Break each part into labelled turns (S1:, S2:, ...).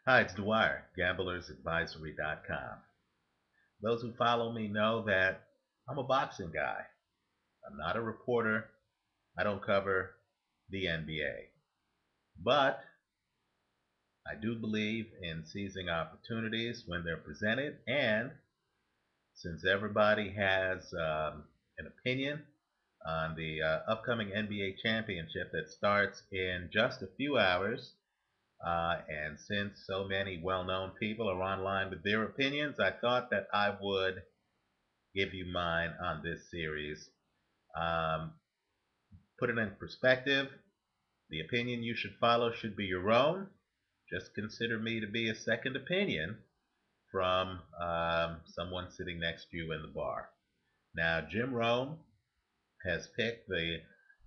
S1: Hi, it's Dwyer, gamblersadvisory.com. Those who follow me know that I'm a boxing guy. I'm not a reporter. I don't cover the NBA. But I do believe in seizing opportunities when they're presented. And since everybody has an opinion on the upcoming NBA championship that starts in just a few hours, and since so many well-known people are online with their opinions, I thought that I would give you mine on this series. Um, Put it in perspective. The opinion you should follow should be your own. Just consider me to be a second opinion from someone sitting next to you in the bar. Now, Jim Rome has picked the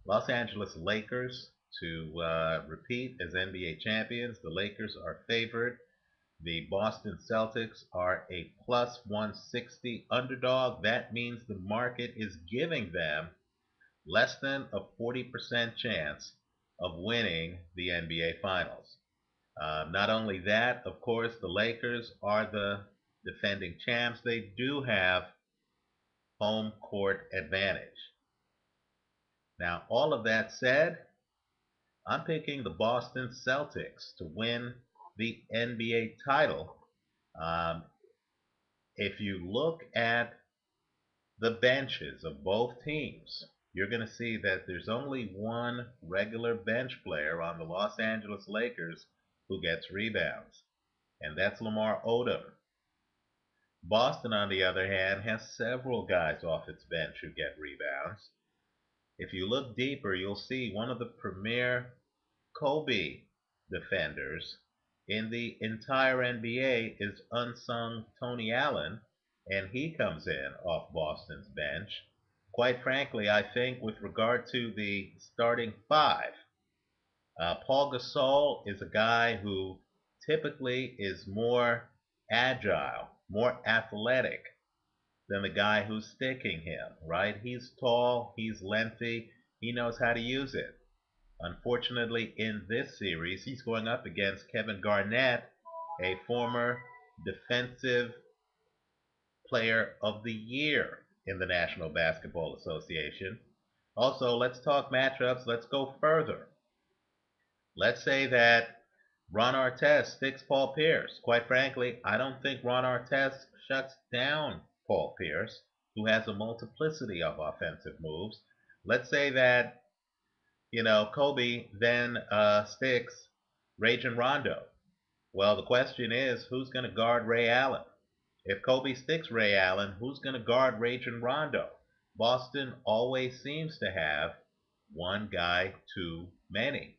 S1: Los Angeles Lakers to repeat as NBA champions. The Lakers are favored. The Boston Celtics are a plus 160 underdog. That means the market is giving them less than a 40% chance of winning the NBA Finals. Not only that, of course, the Lakers are the defending champs. They do have home court advantage. Now, all of that said, I'm picking the Boston Celtics to win the NBA title. Um, if you look at the benches of both teams, you're going to see that there's only one regular bench player on the Los Angeles Lakers who gets rebounds, and that's Lamar Odom. Boston, on the other hand, has several guys off its bench who get rebounds. If you look deeper, you'll see one of the premier Kobe defenders in the entire NBA is unsung Tony Allen, and he comes in off Boston's bench. Quite frankly, I think with regard to the starting five, Paul Gasol is a guy who typically is more agile, more athletic than the guy who's sticking him, right? He's tall, he's lengthy, he knows how to use it. Unfortunately, in this series, he's going up against Kevin Garnett, a former defensive player of the year in the National Basketball Association. Also, let's talk matchups. Let's go further. Let's say that Ron Artest sticks Paul Pierce. Quite frankly, I don't think Ron Artest shuts down Paul Pierce, who has a multiplicity of offensive moves. Let's say that Kobe then sticks Rajon Rondo. Well, the question is, who's going to guard Ray Allen? If Kobe sticks Ray Allen, who's going to guard Rajon Rondo? Boston always seems to have one guy too many.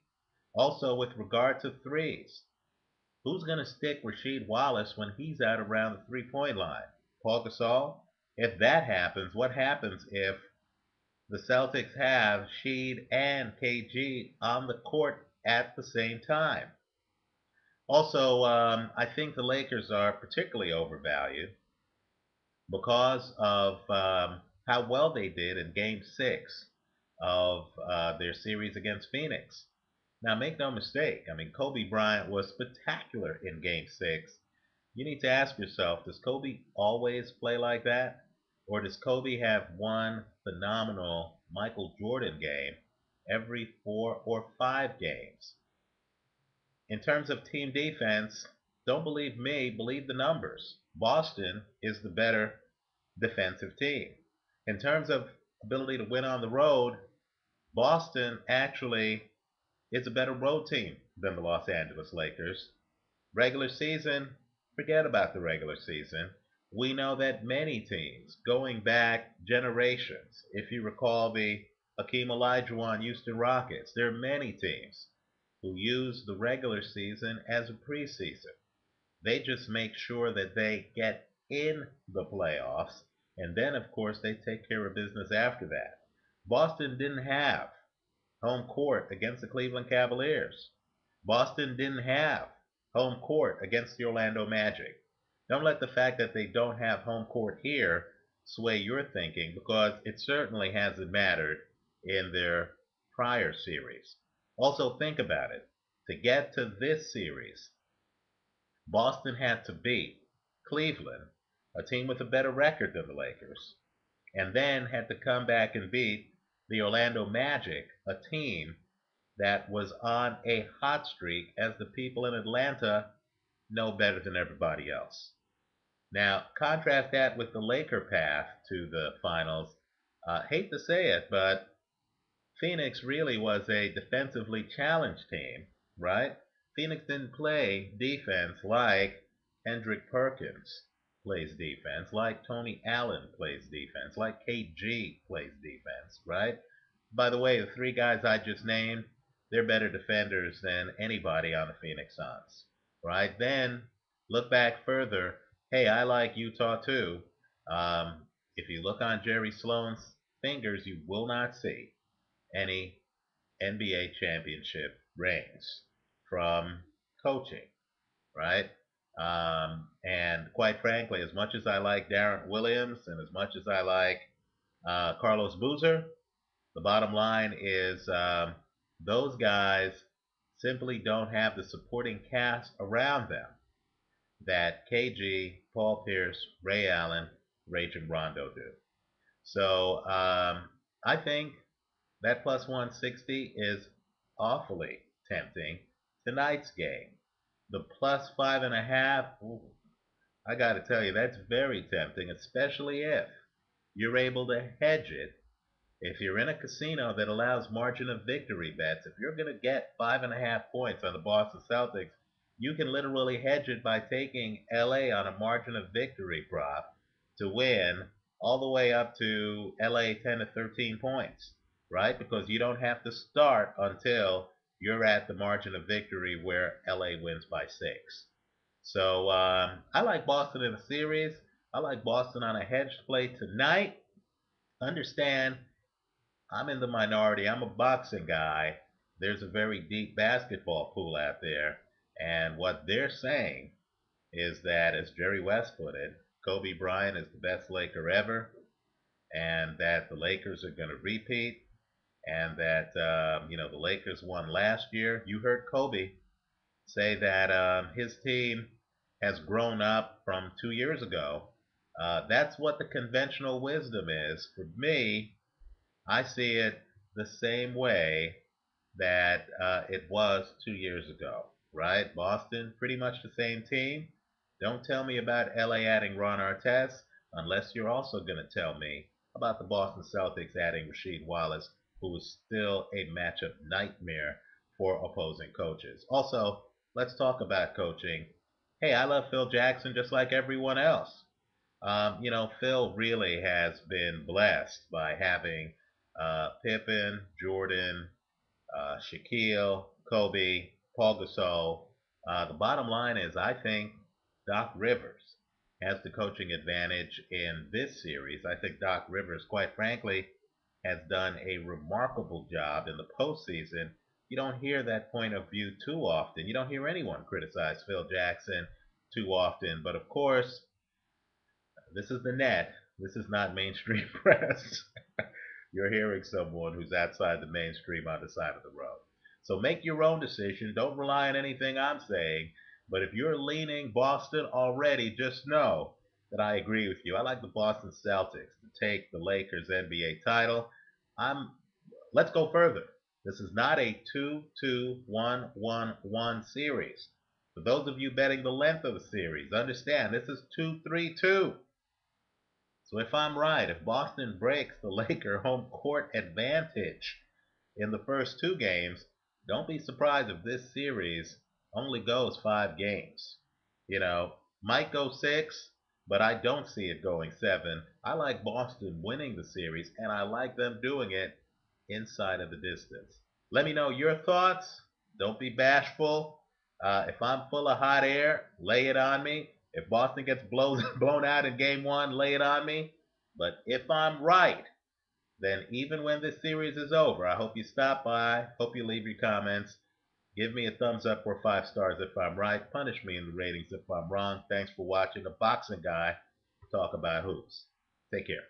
S1: Also, with regard to threes, who's going to stick Rasheed Wallace when he's out around the three-point line? Paul Gasol? If that happens, what happens if the Celtics have Sheed and KG on the court at the same time? Also, I think the Lakers are particularly overvalued because of how well they did in Game 6 of their series against Phoenix. Now, make no mistake, I mean, Kobe Bryant was spectacular in Game 6. You need to ask yourself, does Kobe always play like that? Or does Kobe have one phenomenal Michael Jordan game every 4 or 5 games? In terms of team defense, don't believe me, believe the numbers. Boston is the better defensive team. In terms of ability to win on the road, Boston actually is a better road team than the Los Angeles Lakers. Regular season, forget about the regular season. We know that many teams, going back generations, if you recall the Hakeem Olajuwon Houston Rockets, there are many teams who use the regular season as a preseason. They just make sure that they get in the playoffs, and then, of course, they take care of business after that. Boston didn't have home court against the Cleveland Cavaliers. Boston didn't have home court against the Orlando Magic. Don't let the fact that they don't have home court here sway your thinking, because it certainly hasn't mattered in their prior series. Also, think about it. To get to this series, Boston had to beat Cleveland, a team with a better record than the Lakers, and then had to come back and beat the Orlando Magic, a team that was on a hot streak, as the people in Atlanta know better than everybody else. Now, contrast that with the Laker path to the finals. Hate to say it, but Phoenix really was a defensively challenged team, right? Phoenix didn't play defense like Hendrick Perkins plays defense, like Tony Allen plays defense, like KG plays defense, right? By the way, the three guys I just named, they're better defenders than anybody on the Phoenix Suns, right? Then look back further. Hey, I like Utah too. If you look on Jerry Sloan's fingers, you will not see any NBA championship rings from coaching, right? And quite frankly, as much as I like Darren Williams and as much as I like Carlos Boozer, the bottom line is those guys simply don't have the supporting cast around them that KG, Paul Pierce, Ray Allen, Rajon Rondo do. So I think that plus 160 is awfully tempting. Tonight's game, the plus 5.5, ooh, I got to tell you, that's very tempting, especially if you're able to hedge it. If you're in a casino that allows margin of victory bets, if you're going to get 5.5 points on the Boston Celtics, you can literally hedge it by taking LA on a margin of victory prop to win all the way up to LA 10 to 13 points, right? Because you don't have to start until you're at the margin of victory where LA wins by 6. So I like Boston in the series. I like Boston on a hedged play tonight. Understand, I'm in the minority. I'm a boxing guy. There's a very deep basketball pool out there. And what they're saying is that, as Jerry West put it, Kobe Bryant is the best Laker ever, and that the Lakers are going to repeat, and that, the Lakers won last year. You heard Kobe say that his team has grown up from 2 years ago. That's what the conventional wisdom is. For me, I see it the same way that it was 2 years ago, right? Boston, pretty much the same team. Don't tell me about LA adding Ron Artest unless you're also going to tell me about the Boston Celtics adding Rasheed Wallace, who is still a matchup nightmare for opposing coaches. Also, let's talk about coaching. Hey, I love Phil Jackson just like everyone else. Phil really has been blessed by having Pippen, Jordan, Shaquille, Kobe, Paul Gasol. The bottom line is, I think Doc Rivers has the coaching advantage in this series. I think Doc Rivers, quite frankly, has done a remarkable job in the postseason. You don't hear that point of view too often. You don't hear anyone criticize Phil Jackson too often. But of course, this is the net. This is not mainstream press. You're hearing someone who's outside the mainstream on the side of the road. So make your own decision. Don't rely on anything I'm saying. But if you're leaning Boston already, just know that I agree with you. I like the Boston Celtics to take the Lakers NBA title. I'm Let's go further. This is not a 2-2-1-1-1 series. For those of you betting the length of the series, understand this is 2-3-2. So if I'm right, if Boston breaks the Laker home court advantage in the first two games, don't be surprised if this series only goes 5 games. Might go 6, but I don't see it going 7. I like Boston winning the series, and I like them doing it inside of the distance. Let me know your thoughts. Don't be bashful. If I'm full of hot air, lay it on me. If Boston gets blown out in game one, lay it on me. But if I'm right, then even when this series is over, I hope you stop by. Hope you leave your comments. Give me a thumbs up or 5 stars if I'm right. Punish me in the ratings if I'm wrong. Thanks for watching. A boxing guy talk about hoops. Take care.